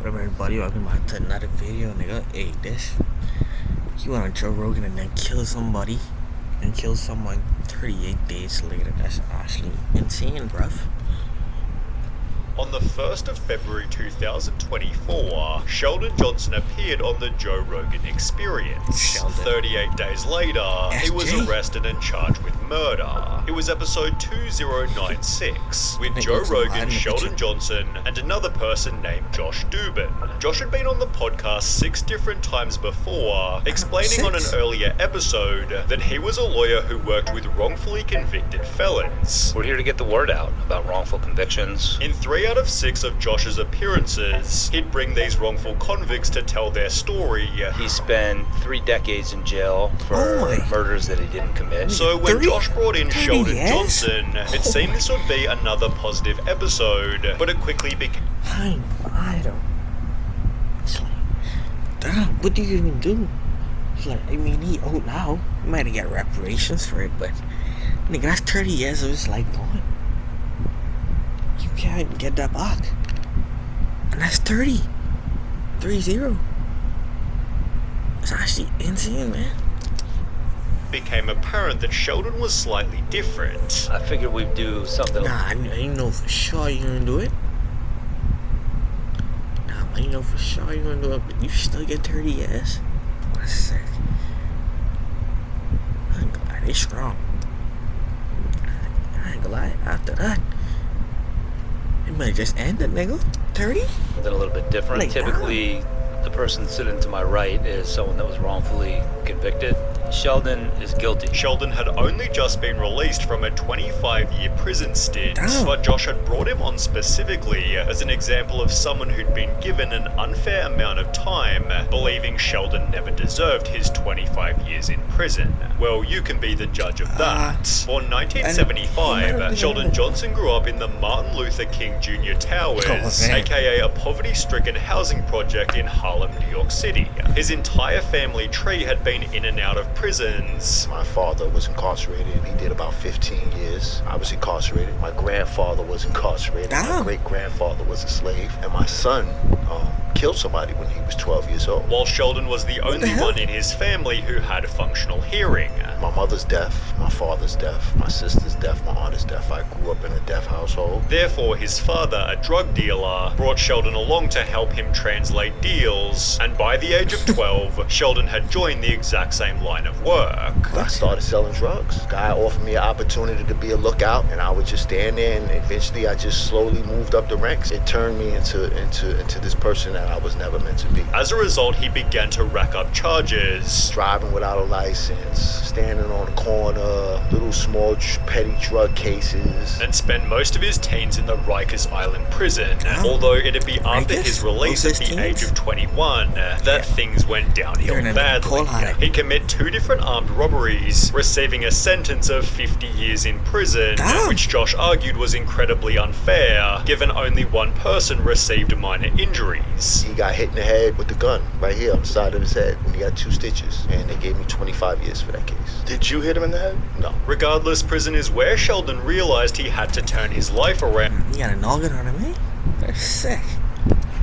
What up, everybody? Welcome back to another video, nigga. Hey, this. You went on Joe Rogan and then kill somebody and kill someone 38 days later. That's actually insane, bruv. On the 1st of February 2024, Sheldon Johnson appeared on the Joe Rogan Experience. Sheldon. 38 days later, he was arrested and charged with murder. It was episode 2096, with Joe Rogan, Sheldon Johnson, and another person named Josh Dubin. Josh had been on the podcast 6 different times before, explaining on an earlier episode that he was a lawyer who worked with wrongfully convicted felons. We're here to get the word out about wrongful convictions. In 3 out of 6 of Josh's appearances, he'd bring these wrongful convicts to tell their story. He spent 3 decades in jail for murders that he didn't commit. So when Josh brought in Sheldon Johnson, it seemed this would be another positive episode, but it quickly became... I don't... It's like, damn, what do you even do? It's like, I mean, he old now. He might get reparations for it, but... Nigga, that's 30 years of his life gone. You can't get that back. And that's 30. 30. It's actually insane, man. became apparent that Sheldon was slightly different. I figured we'd do something. Nah, I know for sure you're gonna do it. Nah, I know for sure you're gonna do it, but you still get 30 years. That's sick. I ain't gonna lie, they strong. I ain't gonna lie, after that, it might just end it, nigga. 30? Something a little bit different. Like, typically, the person sitting to my right is someone that was wrongfully convicted. Sheldon is guilty. Sheldon had only just been released from a 25-year prison stint, but Josh had brought him on specifically as an example of someone who'd been given an unfair amount of time, believing Sheldon never deserved his 25 years in prison. Well, you can be the judge of that. Born 1975, Sheldon Johnson grew up in the Martin Luther King Jr. Towers, aka a poverty-stricken housing project in Harlem, New York City. His entire family tree had been in and out of prisons. My father was incarcerated. He did about 15 years. I was incarcerated. My grandfather was incarcerated. My great-grandfather was a slave. And my son killed somebody when he was 12 years old. While Sheldon was the only one in his family who had functional hearing. My mother's deaf, my father's deaf, my sister's deaf, my aunt is deaf. I grew up in a deaf household. Therefore, his father, a drug dealer, brought Sheldon along to help him translate deals, and by the age of 12, Sheldon had joined the exact same line of work. I started selling drugs. Guy offered me an opportunity to be a lookout, and I would just stand there, and eventually I just slowly moved up the ranks. It turned me into this person that I was never meant to be. As a result, he began to rack up charges. Driving without a license, standing on the corner, little small petty drug cases. And spent most of his teens in the Rikers Island prison. Although it'd be after his release at the age of 21 that things went downhill badly. He'd commit 2 different armed robberies, receiving a sentence of 50 years in prison, which Josh argued was incredibly unfair, given only one person received minor injuries. He got hit in the head with the gun right here on the side of his head when he got 2 stitches, and they gave me 25 years for that case. Did you hit him in the head? No. Regardless, prison is where Sheldon realized he had to turn his life around. You got a noggin on him, eh? That's sick.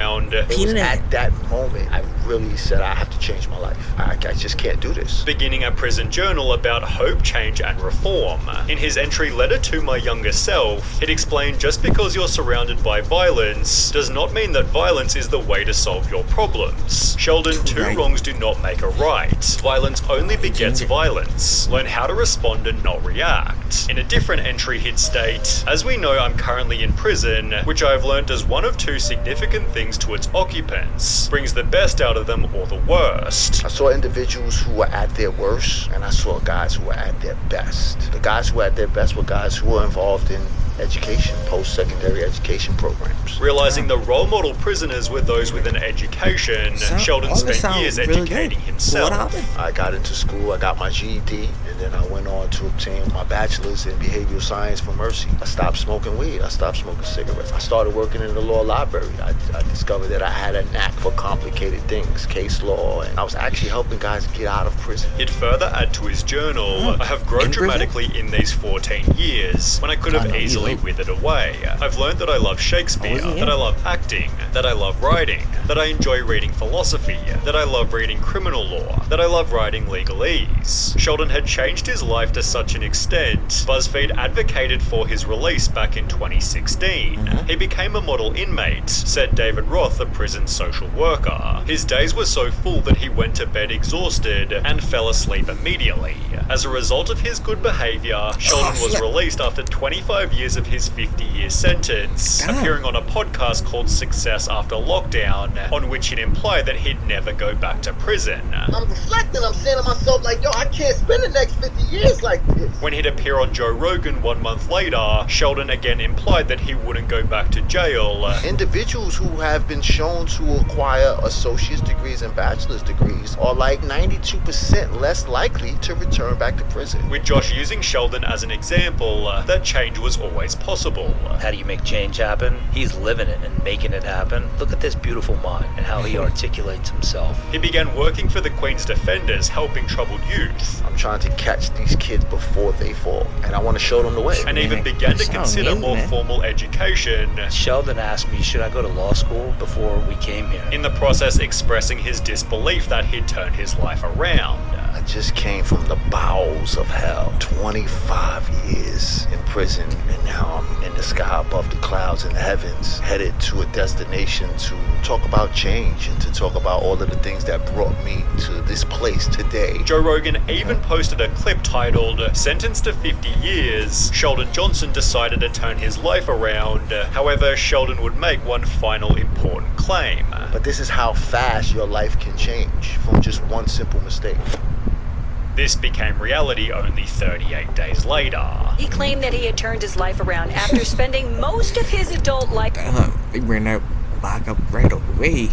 It was at that moment I really said I have to change my life. I just can't do this. Beginning a prison journal about hope, change, and reform. In his entry letter to my younger self, it explained just because you're surrounded by violence does not mean that violence is the way to solve your problems. Sheldon, 2 wrongs do not make a right. Violence only begets violence. Learn how to respond and not react. In a different entry he'd state, as we know, I'm currently in prison, which I've learned as one of 2 significant things to its occupants, brings the best out of them or the worst. I saw individuals who were at their worst, and I saw guys who were at their best. The guys who were at their best were guys who were involved in education, post-secondary education programs. Realizing the role model prisoners were those with an education, Sheldon spent years educating himself. I got into school, I got my GED, and then I went on to obtain my bachelor's in behavioral science from Mercy. I stopped smoking weed, I stopped smoking cigarettes. I started working in the law library. I discovered that I had a knack for complicated things, case law, and I was actually helping guys get out of prison. He'd further add to his journal, I have grown dramatically in these 14 years, when I could have easily eventually withered away. I've learned that I love Shakespeare, that I love acting, that I love writing, that I enjoy reading philosophy, that I love reading criminal law, that I love writing legalese. Sheldon had changed his life to such an extent, BuzzFeed advocated for his release back in 2016. He became a model inmate, said David Roth, the prison social worker. His days were so full that he went to bed exhausted and fell asleep immediately. As a result of his good behavior, Sheldon was released after 25 years of his 50-year sentence, appearing on a podcast called Success After Lockdown, on which it implied that he'd never go back to prison. I'm reflecting, I'm saying to myself, like, yo, I can't spend the next 50 years like this. When he'd appear on Joe Rogan 1 month later, Sheldon again implied that he wouldn't go back to jail. Individuals who have been shown to acquire associate's degrees and bachelor's degrees are like 92% less likely to return back to prison. With Josh using Sheldon as an example, that change was always possible. How do you make change happen? He's living it and making it happen. Look at this beautiful mind and how he articulates himself. He began working for the Queen's Defenders, helping troubled youth. I'm trying to catch these kids before they fall, and I want to show them the way. And even began to consider more formal education. Sheldon asked me, should I go to law school before we came here? In the process, expressing his disbelief that he'd turned his life around. I just came from the bowels of hell. 25 years in prison, and now I'm in the sky above the clouds in the heavens, headed to a destination to talk about change and to talk about all of the things that brought me to this place today. Joe Rogan even posted a clip titled, "Sentenced to 50 years, Sheldon Johnson decided to turn his life around." However, Sheldon would make one final important claim. But this is how fast your life can change from just one simple mistake. This became reality only 38 days later. He claimed that he had turned his life around after spending most of his adult life. They ran out lock up right away.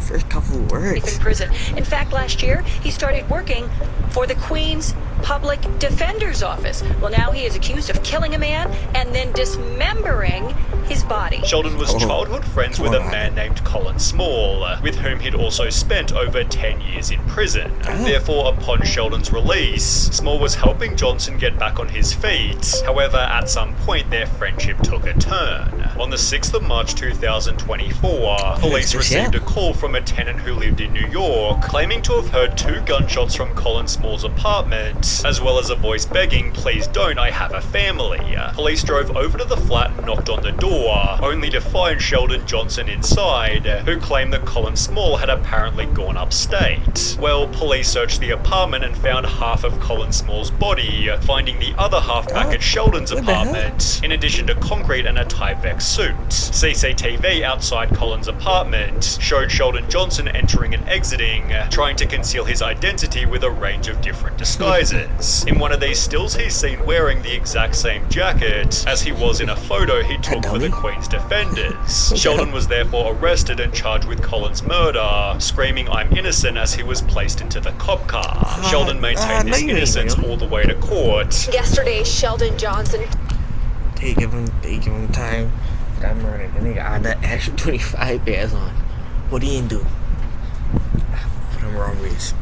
First couple of words. In prison. In fact, last year, he started working for the Queen's Public Defender's Office. Well, now he is accused of killing a man and then dismembering his body. Sheldon was childhood friends with a man named Colin Small, with whom he'd also spent over 10 years in prison. Therefore, upon Sheldon's release, Small was helping Johnson get back on his feet. However, at some point, their friendship took a turn. On the 6th of March 2024, police received a call from a tenant who lived in New York, claiming to have heard 2 gunshots from Colin Small's apartment, as well as a voice begging, "Please don't, I have a family." Police drove over to the flat and knocked on the door, only to find Sheldon Johnson inside, who claimed that Colin Small had apparently gone upstate. Well, police searched the apartment and found half of Colin Small's body, finding the other half back at Sheldon's apartment, in addition to concrete and a Tyvek suit. CCTV outside Colin's apartment showed Sheldon Johnson entering and exiting, trying to conceal his identity with a range of different disguises. In one of these stills, he's seen wearing the exact same jacket as he was in a photo he took for the Queen's Defenders. Sheldon was therefore arrested and charged with Colin's murder, screaming "I'm innocent" as he was placed into the cop car. Sheldon maintained this innocence all the way to court. Yesterday, Sheldon Johnson. They give him time for that murder. The nigga had that extra 25 bears on. What he didn't do? For them wrong reasons.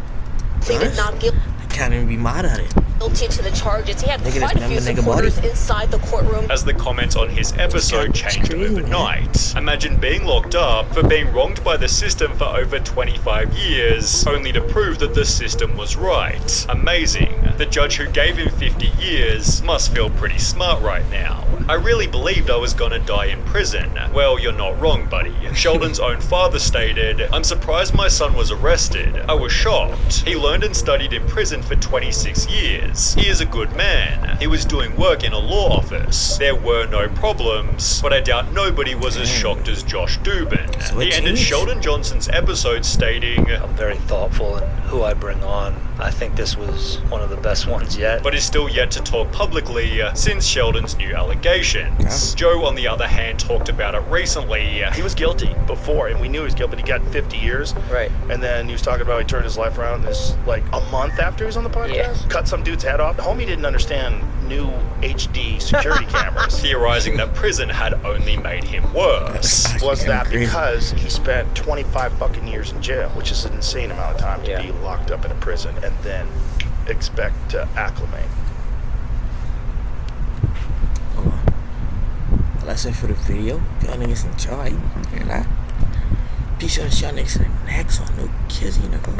Pleaded not guilty I can't even be mad at it. to the charges. He had Nigga, quite a few nigga supporters body. inside the courtroom. As the comments on his episode changed crazy, overnight. Imagine being locked up for being wronged by the system for over 25 years, only to prove that the system was right. Amazing. The judge who gave him 50 years must feel pretty smart right now. I really believed I was gonna die in prison. Well, you're not wrong, buddy. Sheldon's own father stated, "I'm surprised my son was arrested. I was shocked. He learned and studied in prison for 26 years. He is a good man. He was doing work in a law office. There were no problems, but I doubt nobody was as shocked as Josh Dubin." He ended Sheldon Johnson's episode stating, I'm very thoughtful in who I bring on. I think this was one of the best ones yet. but is still yet to talk publicly since Sheldon's new allegations. Joe, on the other hand, talked about it recently. He was guilty before, and we knew he was guilty, but he got 50 years. Right. And then he was talking about he turned his life around this, like, a month after he was on the podcast. Yeah. Cut some dude's head off. The homie didn't understand new HD security cameras. Theorizing that prison had only made him worse. Was that Crazy. because he spent 25 fucking years in jail, which is an insane amount of time to be locked up in a prison and then expect to acclimate. That's it for the video. If y'all niggas enjoy, you know. Be sure to show niggas the next one. No kids, you know.